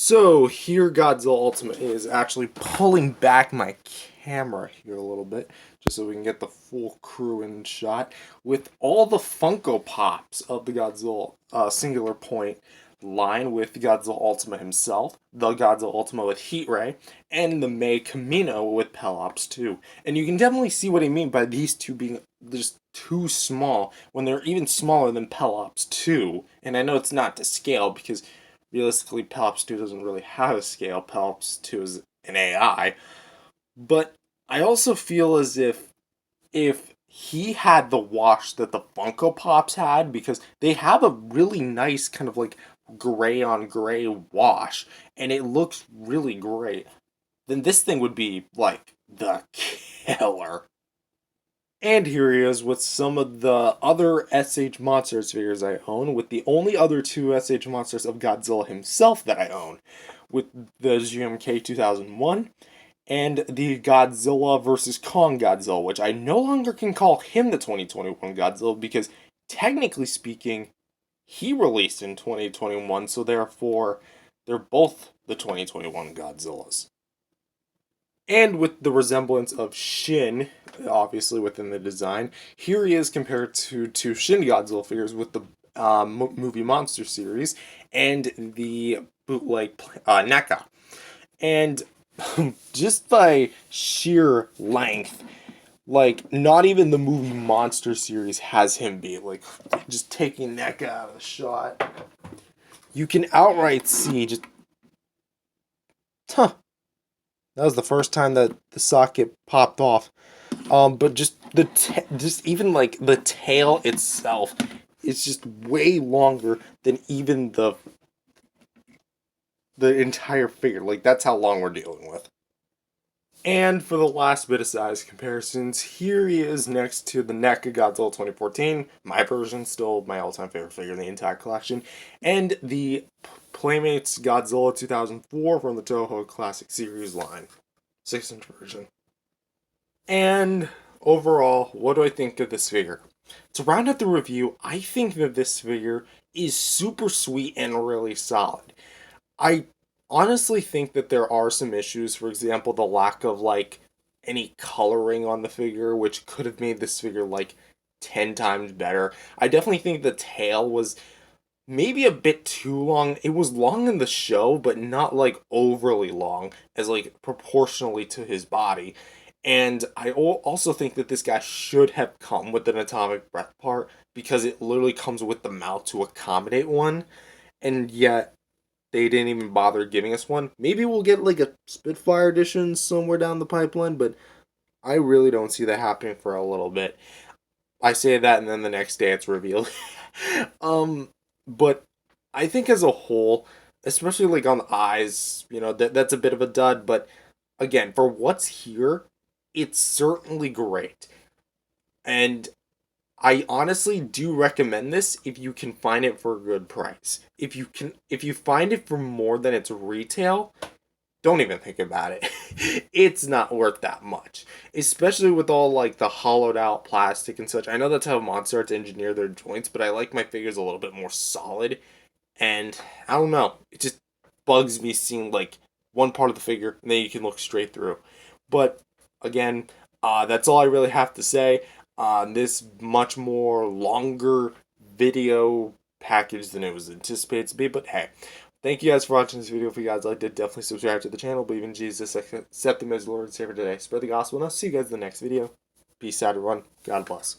So here Godzilla Ultima is actually pulling back my camera here a little bit just so we can get the full crew in shot with all the Funko Pops of the Godzilla Singular Point line with Godzilla Ultima himself, the Godzilla Ultima with Heat Ray, and the May Camino with Pelops 2. And you can definitely see what I mean by these two being just too small when they're even smaller than Pelops 2. And I know it's not to scale because realistically, Pelops 2 doesn't really have a scale. Pelops 2 is an AI. But I also feel as if he had the wash that the Funko Pops had, because they have a really nice kind of like gray on gray wash, and it looks really great, then this thing would be like the killer. And here he is with some of the other SH Monsters figures I own, with the only other two SH Monsters of Godzilla himself that I own, with the GMK 2001 and the Godzilla vs. Kong Godzilla, which I no longer can call him the 2021 Godzilla because, technically speaking, he released in 2021, so therefore they're both the 2021 Godzillas. And with the resemblance of Shin, obviously within the design, here he is compared to two Shin Godzilla figures with the movie Monster series and the bootleg NECA. And just by sheer length, like, not even the movie Monster series has him be, like, just taking NECA out of the shot. You can outright see just, huh. That was the first time that the socket popped off. But just just even like the tail itself is just way longer than even the entire figure. Like, that's how long we're dealing with. And for the last bit of size comparisons, here he is next to the NECA Godzilla 2014, my version, still my all-time favorite figure in the entire collection, and the Playmates Godzilla 2004 from the Toho Classic Series line, 6-inch version. And overall, what do I think of this figure? To round out the review, I think that this figure is super sweet and really solid. I honestly think that there are some issues, for example, the lack of like any coloring on the figure, which could have made this figure like 10 times better. I definitely think the tail was maybe a bit too long. It was long in the show, but not like overly long, as like proportionally to his body. And I also think that this guy should have come with an atomic breath part because it literally comes with the mouth to accommodate one. And yet they didn't even bother giving us one. Maybe we'll get like a Spitfire edition somewhere down the pipeline, but I really don't see that happening for a little bit. I say that and then the next day it's revealed. But I think as a whole, especially like on the eyes, that's a bit of a dud, but again, for what's here, it's certainly great. And I honestly do recommend this if you can find it for a good price. If you find it for more than its retail, don't even think about it. It's not worth that much. Especially with all like the hollowed out plastic and such. I know that's how MonsterArts engineer their joints, but I like my figures a little bit more solid. And I don't know, it just bugs me seeing like one part of the figure and then you can look straight through. But again, that's all I really have to say on this much more longer video package than it was anticipated to be. But hey, thank you guys for watching this video. If you guys liked it, definitely subscribe to the channel. Believe in Jesus, accept Him as Lord and Savior today. Spread the gospel, and I'll see you guys in the next video. Peace out, everyone. God bless.